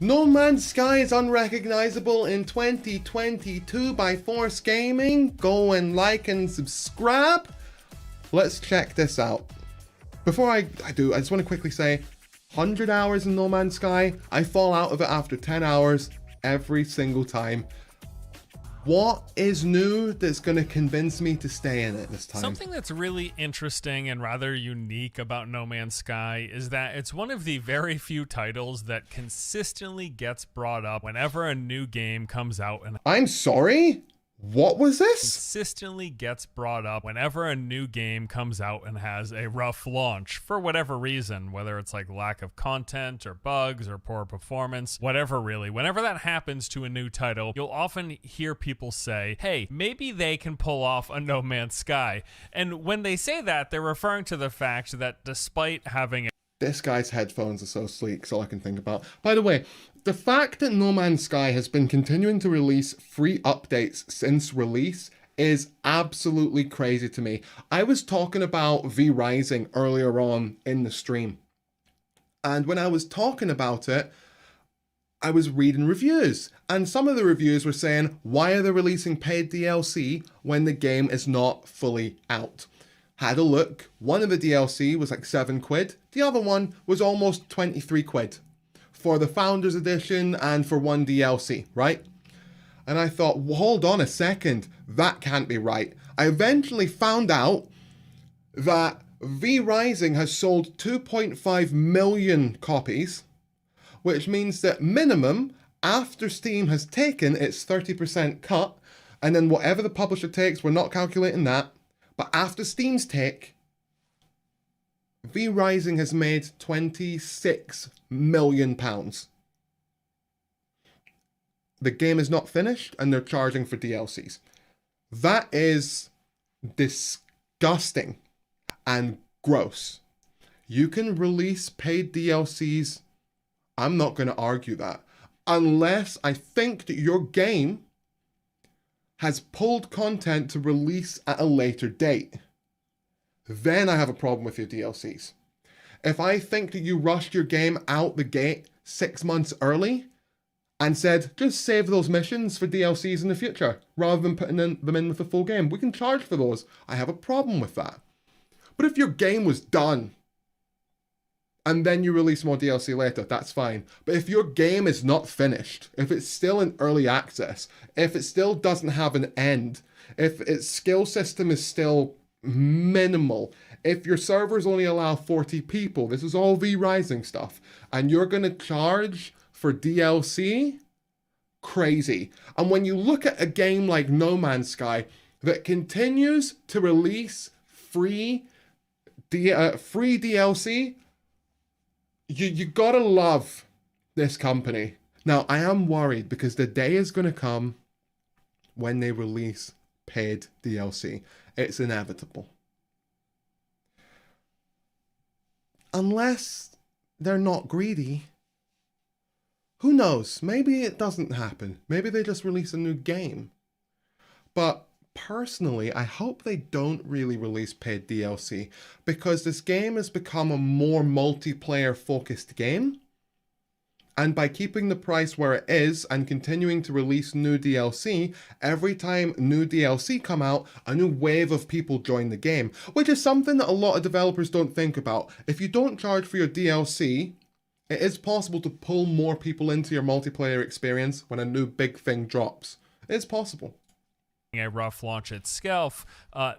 No Man's Sky is unrecognizable in 2022 by ForceGaming. Go and like and subscribe. Let's check this out. Before I do, I just want to quickly say, 100 hours in No Man's Sky, I fall out of it after 10 hours every single time. What is new that's going to convince me to stay in it this time? Something that's really interesting and rather unique about No Man's Sky is that it's one of the very few titles that consistently gets brought up whenever a new game comes out. And I'm sorry? What was this? Consistently gets brought up whenever a new game comes out and has a rough launch for whatever reason, whether it's like lack of content or bugs or poor performance, whatever really. Whenever that happens to a new title, you'll often hear people say, hey, maybe they can pull off a No Man's Sky. And when they say that, they're referring to the fact that despite having This guy's headphones are so sleek, that's all I can think about. By the way, the fact that No Man's Sky has been continuing to release free updates since release is absolutely crazy to me. I was talking about V Rising earlier on in the stream. And when I was talking about it, I was reading reviews. And some of the reviews were saying, why are they releasing paid DLC when the game is not fully out? Had a look. One of the DLC was like 7 quid. The other one was almost 23 quid for the Founders Edition and for one DLC, right? And I thought, well, hold on a second, that can't be right. I eventually found out that V Rising has sold 2.5 million copies, which means that minimum, after Steam has taken its 30% cut, and then whatever the publisher takes, we're not calculating that, but after Steam's take, V Rising has made £26 million. The game is not finished and they're charging for DLCs. That is disgusting and gross. You can release paid DLCs. I'm not going to argue that. Unless I think that your game has pulled content to release at a later date. Then I have a problem with your DLCs. If I think that you rushed your game out the gate 6 months early and said, just save those missions for DLCs in the future, rather than putting them in with the full game, we can charge for those. I have a problem with that. But if your game was done, and then you release more DLC later, that's fine. But if your game is not finished, if it's still in early access, if it still doesn't have an end, if its skill system is still minimal, if your servers only allow 40 people, this is all V Rising stuff, and you're going to charge for DLC? Crazy. And when you look at a game like No Man's Sky that continues to release free DLC, you gotta love this company. Now, I am worried because the day is going to come when they release paid DLC. It's inevitable. Unless they're not greedy. Who knows? Maybe it doesn't happen. Maybe they just release a new game. But personally, I hope they don't really release paid DLC because this game has become a more multiplayer focused game. And by keeping the price where it is and continuing to release new DLC, every time new DLC come out, a new wave of people join the game, which is something that a lot of developers don't think about. If you don't charge for your DLC, it is possible to pull more people into your multiplayer experience when a new big thing drops. It's possible. A rough launch itself,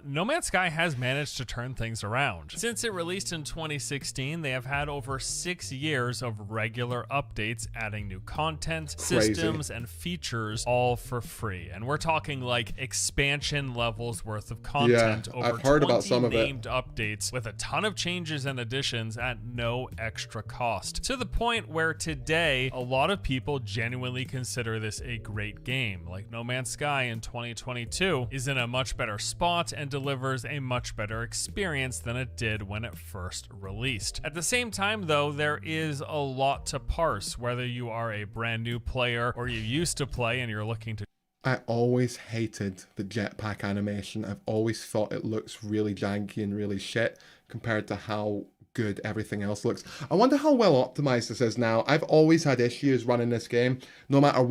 No Man's Sky has managed to turn things around. Since it released in 2016, they have had over 6 years of regular updates, adding new content, systems, and features, all for free. And we're talking like expansion levels worth of content, over I've heard 20 about some of it. named updates with a ton of changes and additions at no extra cost. To the point where today, a lot of people genuinely consider this a great game. Like No Man's Sky in 2022 is in a much better spot and delivers a much better experience than it did when it first released. At the same time though, there is a lot to parse, whether you are a brand new player or you used to play and you're looking to I always hated the jetpack animation. I've always thought it looks really janky and really shit compared to how good everything else looks. I wonder how well optimized this is now. I've always had issues running this game, no matter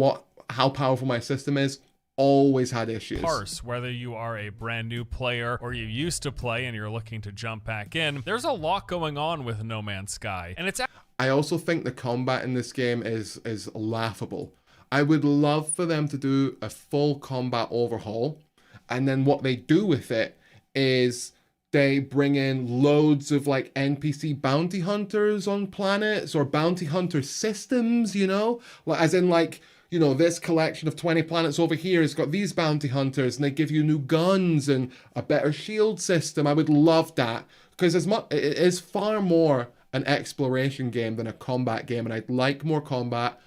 how powerful my system is. Always had issues. Parse, whether you are a brand new player or you used to play and you're looking to jump back in, there's a lot going on with No Man's Sky. And I also think the combat in this game is laughable. I would love for them to do a full combat overhaul, and then what they do with it is they bring in loads of like NPC bounty hunters on planets or bounty hunter systems, you know? Like, as in like, you know, this collection of 20 planets over here has got these bounty hunters, and they give you new guns and a better shield system. I would love that, because it is far more an exploration game than a combat game, and I'd like more combat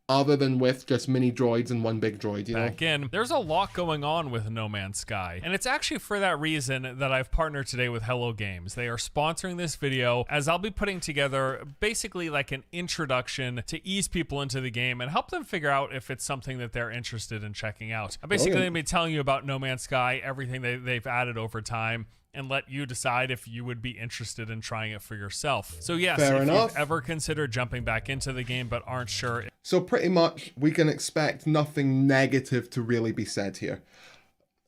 other than with just mini droids and one big droid, you know? Back in, there's a lot going on with No Man's Sky. And it's actually for that reason that I've partnered today with Hello Games. They are sponsoring this video, as I'll be putting together basically like an introduction to ease people into the game and help them figure out if it's something that they're interested in checking out. I'm basically going to be telling you about No Man's Sky, everything they've added over time, and let you decide if you would be interested in trying it for yourself. So yes, if you've ever considered jumping back into the game but aren't sure. So pretty much we can expect nothing negative to really be said here.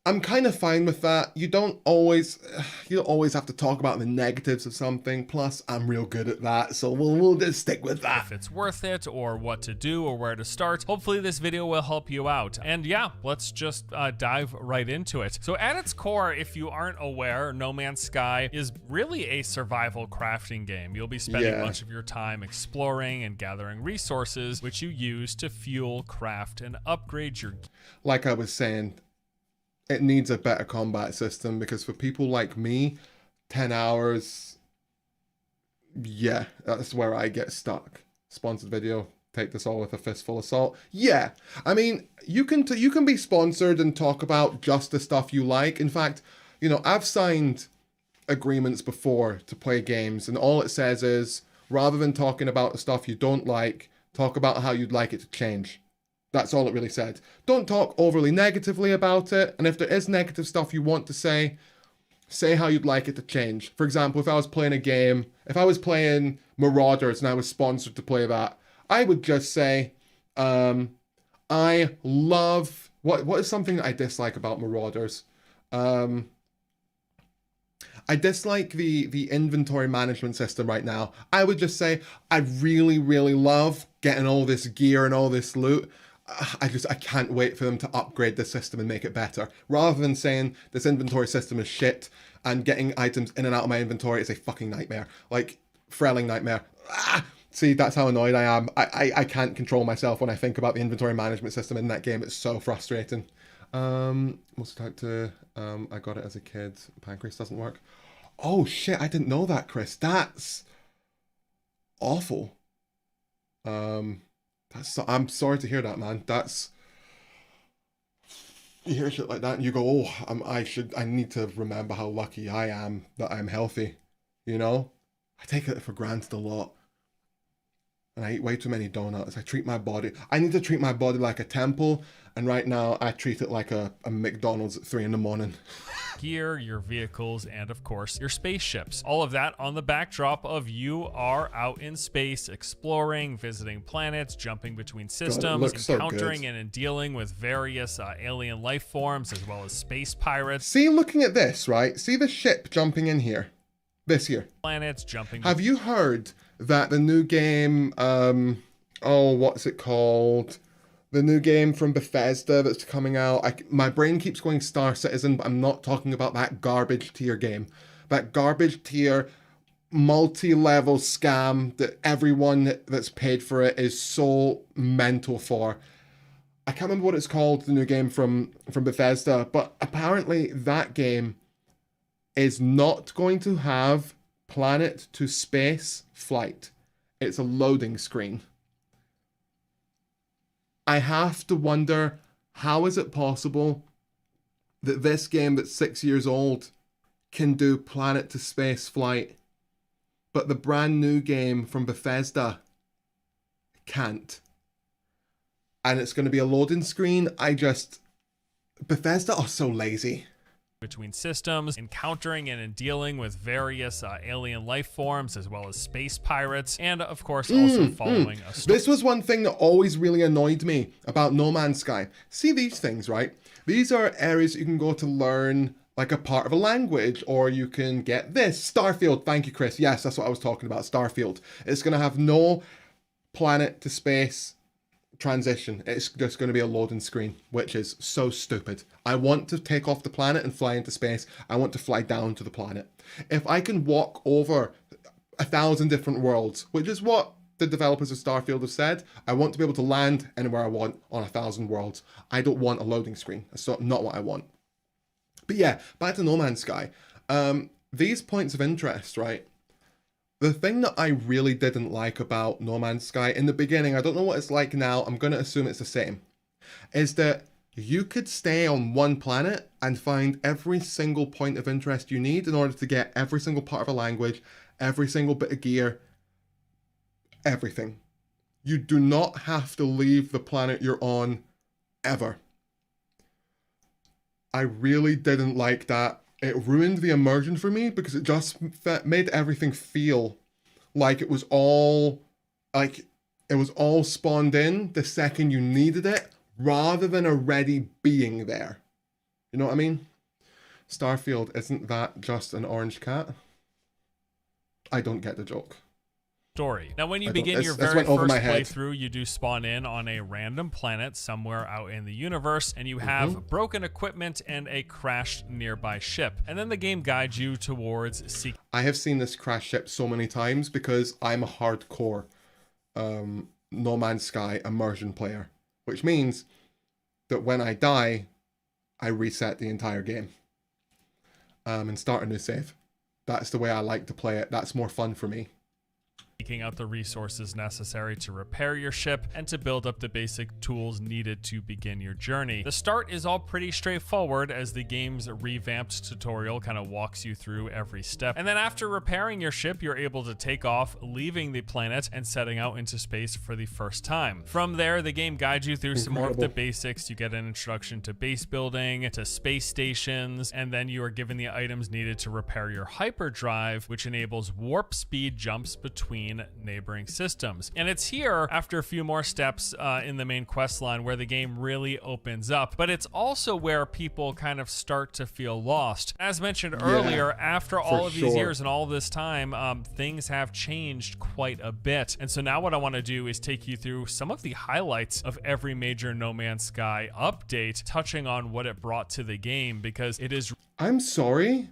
I'm kind of fine with that. You don't always have to talk about the negatives of something. Plus, I'm real good at that, so we'll just stick with that. If it's worth it, or what to do, or where to start, hopefully this video will help you out. And yeah, let's just dive right into it. So at its core, if you aren't aware, No Man's Sky is really a survival crafting game. You'll be spending much of your time exploring and gathering resources, which you use to fuel, craft, and upgrade your... Like I was saying, it needs a better combat system, because for people like me, 10 hours, yeah, that's where I get stuck. Sponsored video, take this all with a fistful of salt. Yeah, I mean, you can be sponsored and talk about just the stuff you like. In fact, you know, I've signed agreements before to play games, and all it says is, rather than talking about the stuff you don't like, talk about how you'd like it to change. That's all it really said. Don't talk overly negatively about it. And if there is negative stuff you want to say how you'd like it to change. For example, if I was playing a game, if I was playing Marauders and I was sponsored to play that, I would just say, I love... What is something that I dislike about Marauders? I dislike the inventory management system right now. I would just say, I really, really love getting all this gear and all this loot. I can't wait for them to upgrade the system and make it better. Rather than saying this inventory system is shit and getting items in and out of my inventory is a fucking nightmare. Like, Frelling nightmare. See, that's how annoyed I am. I can't control myself when I think about the inventory management system in that game. It's so frustrating. What's type to... I got it as a kid. Pancreas doesn't work. Oh shit, I didn't know that, Chris. That's awful. I'm sorry to hear that, man. You hear shit like that and you go, oh, I need to remember how lucky I am that I'm healthy. You know? I take it for granted a lot. And I eat way too many donuts. I need to treat my body like a temple, and right now I treat it like a McDonald's at 3 a.m. Gear, your vehicles, and of course your spaceships. All of that on the backdrop of you are out in space, exploring, visiting planets, jumping between systems, encountering and dealing with various alien life forms, as well as space pirates. See, looking at this, right? See the ship jumping in here? This here. Planets jumping. Have you heard that the new game, what's it called? The new game from Bethesda that's coming out. My brain keeps going Star Citizen, but I'm not talking about that garbage tier game. That garbage tier multi-level scam that everyone that's paid for it is so mental for. I can't remember what it's called, the new game from Bethesda, but apparently that game is not going to have planet to space flight. It's a loading screen. I have to wonder, how is it possible that this game that's 6 years old can do planet to space flight, but the brand new game from Bethesda can't? And it's going to be a loading screen. Bethesda are so lazy. between systems, encountering and dealing with various alien life forms, as well as space pirates, and of course also following a story. This was one thing that always really annoyed me about No Man's Sky. See these things, right? These are areas you can go to learn like a part of a language, or you can get this. Starfield, thank you, Chris. Yes, that's what I was talking about, Starfield. It's going to have no planet to space transition. It's just going to be a loading screen, which is so stupid. I want to take off the planet and fly into space. I want to fly down to the planet. If I can walk over 1,000 different worlds, which is what the developers of Starfield have said, I want to be able to land anywhere I want on 1,000 worlds. I don't want a loading screen. That's not what I want. But yeah, back to No Man's Sky. These points of interest, right? The thing that I really didn't like about No Man's Sky in the beginning, I don't know what it's like now, I'm going to assume it's the same, is that you could stay on one planet and find every single point of interest you need in order to get every single part of a language, every single bit of gear, everything. You do not have to leave the planet you're on ever. I really didn't like that. It ruined the immersion for me because it just made everything feel like it was all spawned in the second you needed it, rather than already being there. You know what I mean? Starfield, isn't that just an orange cat? I don't get the joke. Story. Now, when you begin your very first playthrough, you do spawn in on a random planet somewhere out in the universe, and you have broken equipment and a crashed nearby ship. And then the game guides you towards seeking. I have seen this crash ship so many times because I'm a hardcore No Man's Sky immersion player, which means that when I die, I reset the entire game and start a new save. That's the way I like to play it. That's more fun for me. Seeking out the resources necessary to repair your ship and to build up the basic tools needed to begin your journey. The start is all pretty straightforward, as the game's revamped tutorial kind of walks you through every step. And then after repairing your ship, you're able to take off, leaving the planet and setting out into space for the first time. From there, the game guides you through some more of the basics. You get an introduction to base building, to space stations, and then you are given the items needed to repair your hyperdrive, which enables warp speed jumps between neighboring systems. And it's here, after a few more steps in the main quest line, where the game really opens up. But it's also where people kind of start to feel lost. As mentioned earlier, after all of these years and all of this time, things have changed quite a bit. And so now what I want to do is take you through some of the highlights of every major No Man's Sky update, touching on what it brought to the game, because it is... I'm sorry?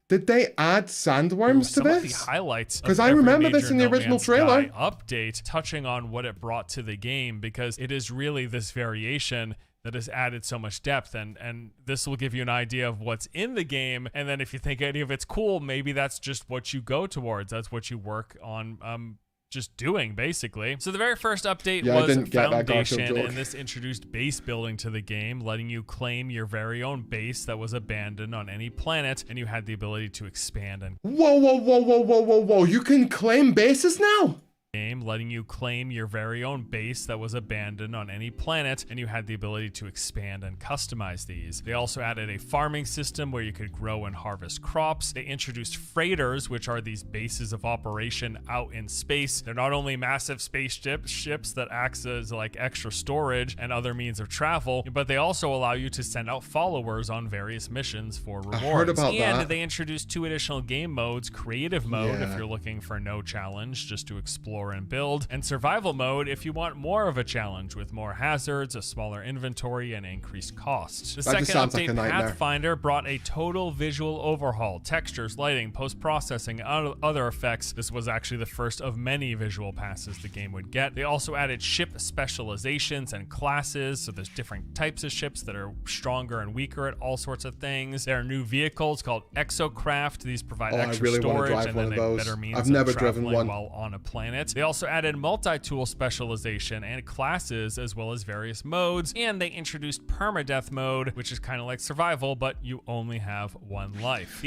Did they add sandworms to this? Some of the highlights, because I remember this in the original trailer. Update, touching on what it brought to the game, because it is really this variation that has added so much depth, and this will give you an idea of what's in the game. And then if you think any of it's cool, maybe that's just what you go towards. That's what you work on. Just doing, basically. So the very first update was Foundation, and this introduced base building to the game, letting you claim your very own base that was abandoned on any planet, and you had the ability to expand and... Whoa, you can claim bases now? Letting you claim your very own base that was abandoned on any planet, and you had the ability to expand and customize these. They also added a farming system where you could grow and harvest crops. They introduced freighters, which are these bases of operation out in space. They're not only massive ships that act as like extra storage and other means of travel, but they also allow you to send out followers on various missions for rewards. I heard about that. And they introduced 2 additional game modes: creative mode if you're looking for no challenge, just to explore and build, and survival mode if you want more of a challenge with more hazards, a smaller inventory, and increased costs. The second update, Pathfinder, brought a total visual overhaul: textures, lighting, post-processing, other effects. This was actually the first of many visual passes the game would get. They also added ship specializations and classes, so there's different types of ships that are stronger and weaker at all sorts of things. There are new vehicles called Exocraft. These provide extra storage and then a better means of traveling while on a planet. They also added multi-tool specialization and classes, as well as various modes, and they introduced permadeath mode, which is kind of like survival, but you only have one life.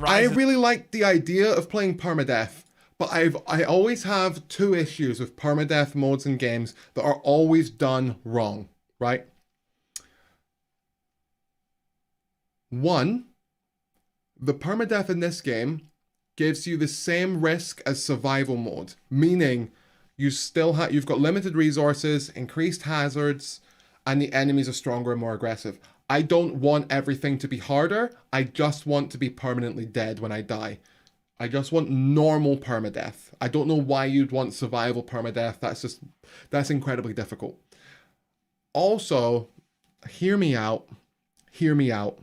I really like the idea of playing permadeath, but I always have 2 issues with permadeath modes in games that are always done wrong, right? One, the permadeath in this game gives you the same risk as survival mode, meaning you've got limited resources, increased hazards, and the enemies are stronger and more aggressive. I don't want everything to be harder. I just want to be permanently dead when I die. I just want normal permadeath. I don't know why you'd want survival permadeath. That's incredibly difficult. Also, hear me out. Hear me out.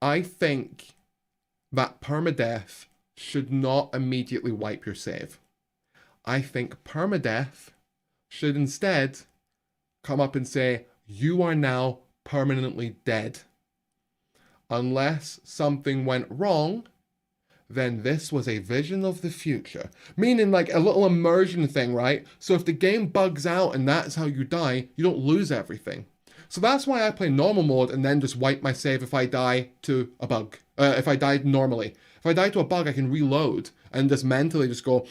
I think that permadeath should not immediately wipe your save. I think permadeath should instead come up and say, you are now permanently dead. Unless something went wrong, then this was a vision of the future. Meaning like a little immersion thing, right? So if the game bugs out and that's how you die, you don't lose everything. So that's why I play normal mode and then just wipe my save if I die to a bug. If I died normally. If I die to a bug, I can reload and just mentally just go,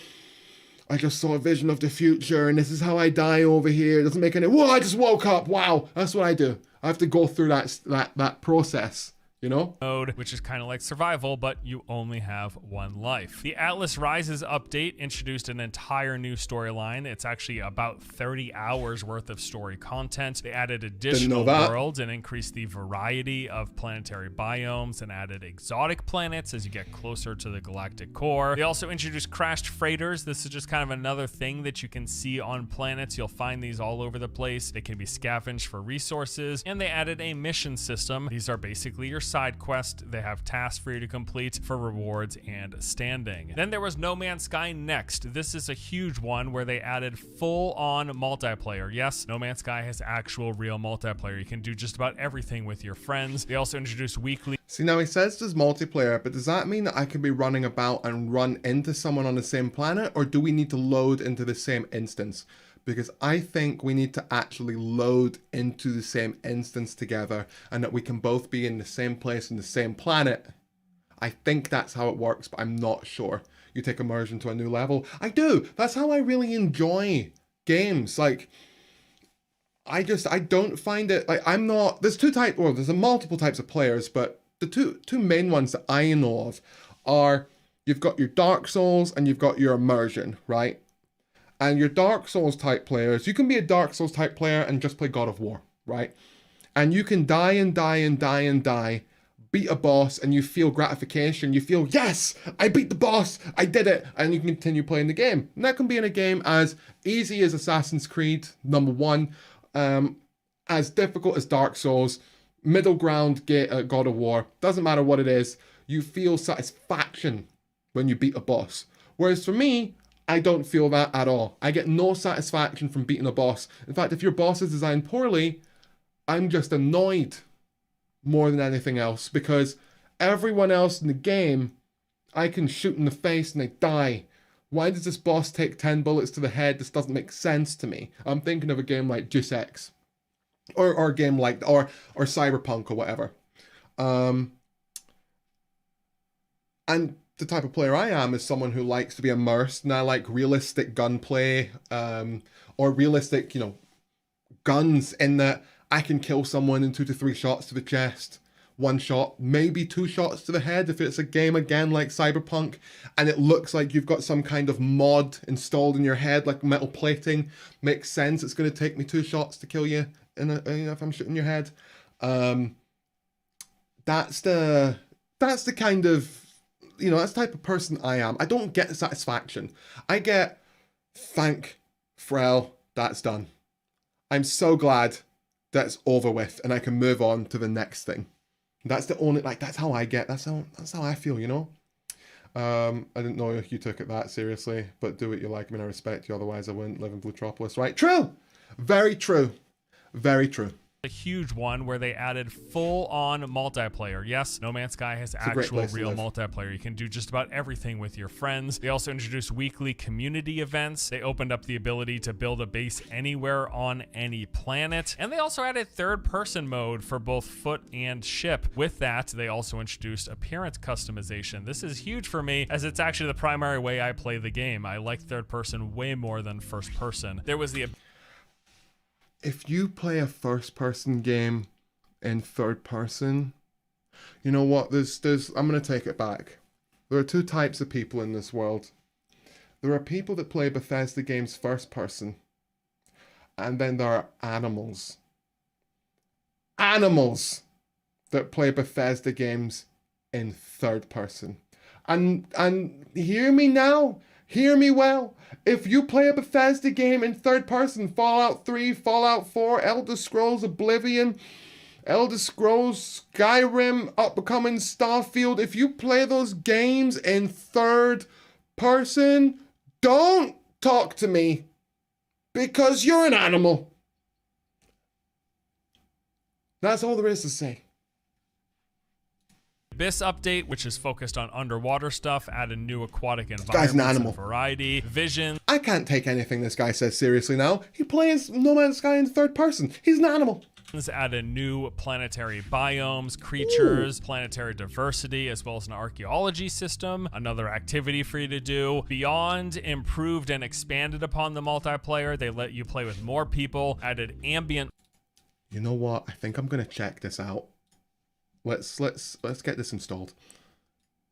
I just saw a vision of the future and this is how I die over here. It doesn't make any, whoa, I just woke up. Wow, that's what I do. I have to go through that process. You know? Mode, which is kind of like survival, but you only have one life. The Atlas Rises update introduced an entire new storyline. It's actually about 30 hours worth of story content. They added additional worlds and increased the variety of planetary biomes and added exotic planets as you get closer to the galactic core. They also introduced crashed freighters. This is just kind of another thing that you can see on planets. You'll find these all over the place. They can be scavenged for resources, and they added a mission system. These are basically your side quest. They have tasks for you to complete for rewards and standing. Then there was No Man's Sky Next. This is a huge one where they added full-on multiplayer. Yes, No Man's Sky has actual real multiplayer. You can do just about everything with your friends. They also introduced weekly. See, now he says there's multiplayer, but does that mean that I could be running about and run into someone on the same planet, or do we need to load into the same instance? Because I think we need to actually load into the same instance together and that we can both be in the same place in the same planet. I think that's how it works, but I'm not sure. You take immersion to a new level. I do. That's how I really enjoy games. Like, I don't find it, like, there's there's multiple types of players, but the two main ones that I know of are, you've got your Dark Souls and you've got your immersion, right? And your Dark Souls type players, you can be a Dark Souls type player and just play God of War, right? And you can die and die and die and die, beat a boss, and you feel gratification. You feel, yes, I beat the boss, I did it, and you can continue playing the game. And that can be in a game as easy as Assassin's Creed, number one, as difficult as Dark Souls, middle ground God of War. Doesn't matter what it is, you feel satisfaction when you beat a boss. Whereas for me, I don't feel that at all. I get no satisfaction from beating a boss. In fact, if your boss is designed poorly, I'm just annoyed more than anything else, because everyone else in the game, I can shoot in the face and they die. Why does this boss take 10 bullets to the head? This doesn't make sense to me. I'm thinking of a game like Deus Ex, or a game like, or Cyberpunk or whatever. And the type of player I am is someone who likes to be immersed, and I like realistic gunplay, or realistic, guns, in that I can kill someone in 2 to 3 shots to the chest, 1 shot, maybe 2 shots to the head if it's a game again like Cyberpunk, and it looks like you've got some kind of mod installed in your head, like metal plating. Makes sense. It's going to take me 2 shots to kill you if I'm shooting your head. That's the kind of, that's the type of person I am. I don't get satisfaction. I get, thank Frel, that's done. I'm so glad that's over with and I can move on to the next thing. That's the only, that's how I get, that's how I feel, I didn't know if you took it that seriously, but do what you like. I mean, I respect you, otherwise I wouldn't live in Blootropolis, right? True! Very true. Very true. A huge one where they added full-on multiplayer. Yes, No Man's Sky has actual real multiplayer. You can do just about everything with your friends. They also introduced weekly community events. They opened up the ability to build a base anywhere on any planet. And they also added third-person mode for both foot and ship. With that, they also introduced appearance customization. This is huge for me, as it's actually the primary way I play the game. I like third-person way more than first-person. There was the... If you play a first-person game in third person, You know what? I'm gonna take it back. There are two types of people in this world. There are people that play Bethesda games first person, and then there are animals. Animals that play Bethesda games in third person. And hear me now. Hear me well. If you play a Bethesda game in third person, Fallout 3, Fallout 4, Elder Scrolls Oblivion, Elder Scrolls, Skyrim, upcoming Starfield, if you play those games in third person, don't talk to me, because you're an animal. That's all there is to say. Abyss update, which is focused on underwater stuff, added new aquatic Guy's an environments animal. and variety. Vision I can't take anything this guy says seriously now. He plays No Man's Sky in third person. He's an animal. added new planetary biomes, creatures, planetary diversity, as well as an archaeology system, another activity for you to do. Beyond improved and expanded upon the multiplayer. They let you play with more people, added ambient. You know what? I think I'm gonna check this out. Let's get this installed.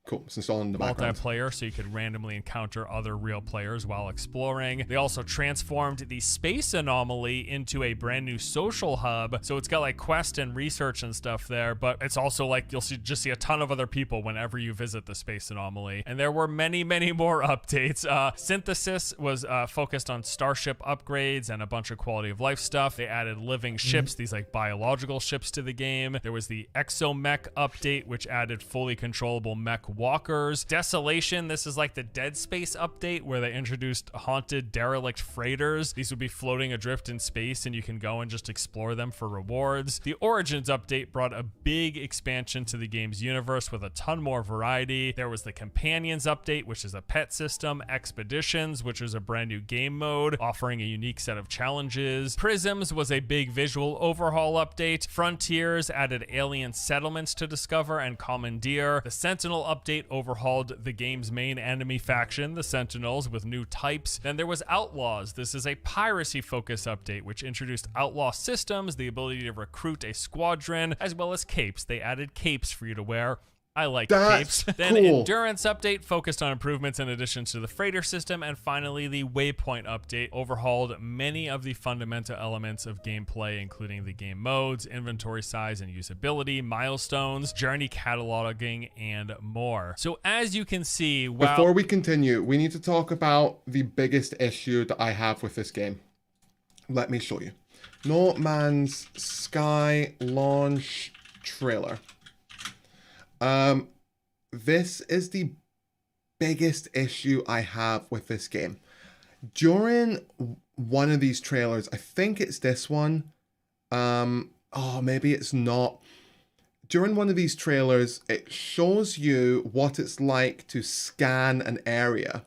Cool, it's installed in the background. Multiplayer, so you could randomly encounter other real players while exploring. They also transformed the space anomaly into a brand new social hub, so it's got like quest and research and stuff there, but it's also like you'll just see a ton of other people whenever you visit the space anomaly. And there were many more updates. Synthesis was focused on starship upgrades and a bunch of quality of life stuff. They added living ships, these like biological ships, to the game. There was the exomech update, which added fully controllable mech walkers. Desolation, this is like the Dead Space update where they introduced haunted derelict freighters. These would be floating adrift in space and you can go and just explore them for rewards. The Origins update brought a big expansion to the game's universe with a ton more variety. There was the Companions update, which is a pet system. Expeditions, which is a brand new game mode offering a unique set of challenges. Prisms was a big visual overhaul update. Frontiers added alien settlements to discover and commandeer. The Sentinel update overhauled the game's main enemy faction, the Sentinels, with new types. Then there was Outlaws. This is a piracy focus update, which introduced outlaw systems, the ability to recruit a squadron, as well as capes. They added capes for you to wear. I like capes. Then cool. Endurance update focused on improvements in addition to the freighter system. And finally, the Waypoint update overhauled many of the fundamental elements of gameplay, including the game modes, inventory size and usability, milestones, journey cataloging, and more. So as you can see, before we continue, we need to talk about the biggest issue that I have with this game. Let me show you. No Man's Sky launch trailer. This is the biggest issue I have with this game. During one of these trailers, I think it's this one. Oh, maybe it's not. During one of these trailers, it shows you what it's like to scan an area.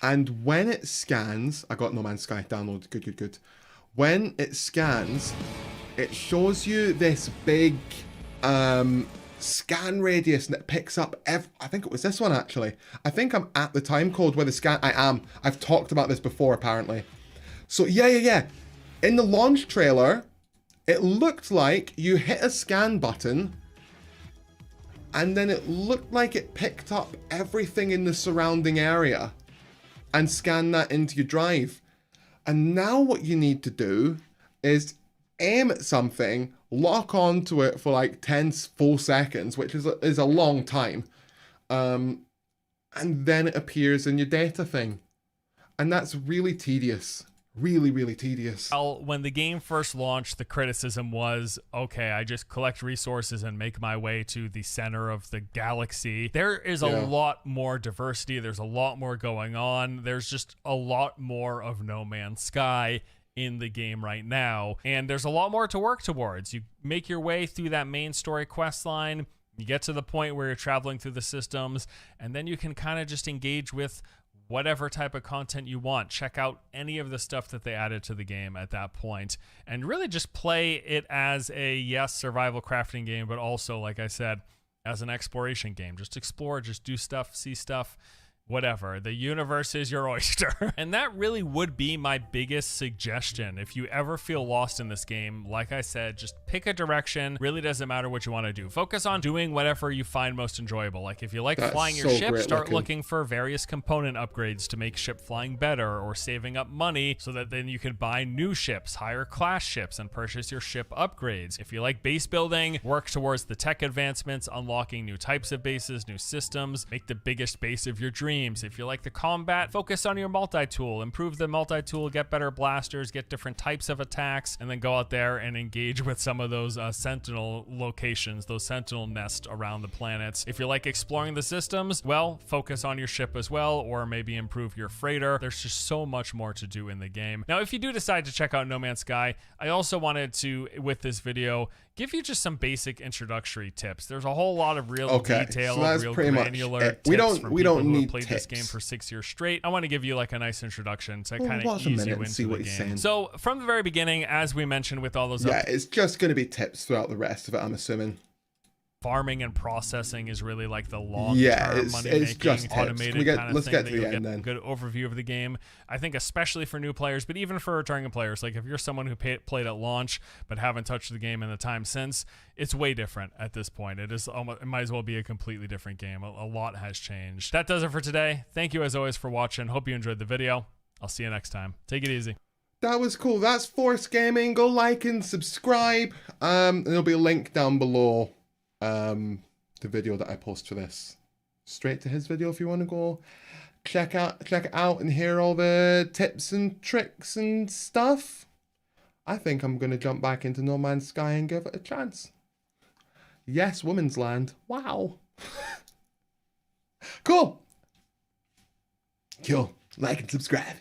And when it scans, I got No Man's Sky downloaded, good. When it scans, it shows you this big, scan radius that picks up I think it was this one actually. I think I'm at the time code where the scan. I've talked about this before apparently. So yeah. In the launch trailer, it looked like you hit a scan button and then it looked like it picked up everything in the surrounding area and scanned that into your drive. And now what you need to do is aim at something, lock onto it for like 10 full seconds, which is a long time, and then it appears in your data thing. And that's really tedious. Really tedious. Well, when the game first launched, the criticism was, okay, I just collect resources and make my way to the center of the galaxy. There is a lot more diversity. There's a lot more going on. There's just a lot more of No Man's Sky in the game right now, and there's a lot more to work towards. You make your way through that main story quest line, you get to the point where you're traveling through the systems, and then you can kind of just engage with whatever type of content you want. Check out any of the stuff that they added to the game at that point, and really just play it as a, yes, survival crafting game, but also, like I said, as an exploration game. Just explore, just do stuff, see stuff, whatever. The universe is your oyster. And that really would be my biggest suggestion. If you ever feel lost in this game, like I said, just pick a direction. Really doesn't matter what you want to do. Focus on doing whatever you find most enjoyable. Like if you like flying your ship, start looking for various component upgrades to make ship flying better, or saving up money so that then you can buy new ships, higher class ships, and purchase your ship upgrades. If you like base building, work towards the tech advancements, unlocking new types of bases, new systems, make the biggest base of your dreams. If you like the combat, focus on your multi-tool, improve the multi-tool, get better blasters, get different types of attacks, and then go out there and engage with some of those sentinel locations, those sentinel nests around the planets. If you like exploring the systems, well, focus on your ship as well, or maybe improve your freighter. There's just so much more to do in the game. Now, if you do decide to check out No Man's Sky, I also wanted to, with this video, give you just some basic introductory tips. There's a whole lot of real detail, and real granular tips from people who have played this game for 6 years straight. I want to give you like a nice introduction to kind of ease you into the game. So from the very beginning, as we mentioned with all those it's just going to be tips throughout the rest of it, I'm assuming. Farming and processing is really like the long-term money-making automated kind of let's thing get that to the you'll end get then. a good overview of the game. I think especially for new players, but even for returning players, like if you're someone who played at launch but haven't touched the game in the time since, it's way different at this point. It might as well be a completely different game. A lot has changed. That does it for today. Thank you as always for watching. Hope you enjoyed the video. I'll see you next time. Take it easy. That was cool. That's ForceGaming. Go like and subscribe. There'll be a link down below. The video that I post for this, straight to his video if you want to go check it out and hear all the tips and tricks and stuff. I think I'm gonna jump back into No Man's Sky and give it a chance. Yes, women's land. Wow. Cool. Like and subscribe.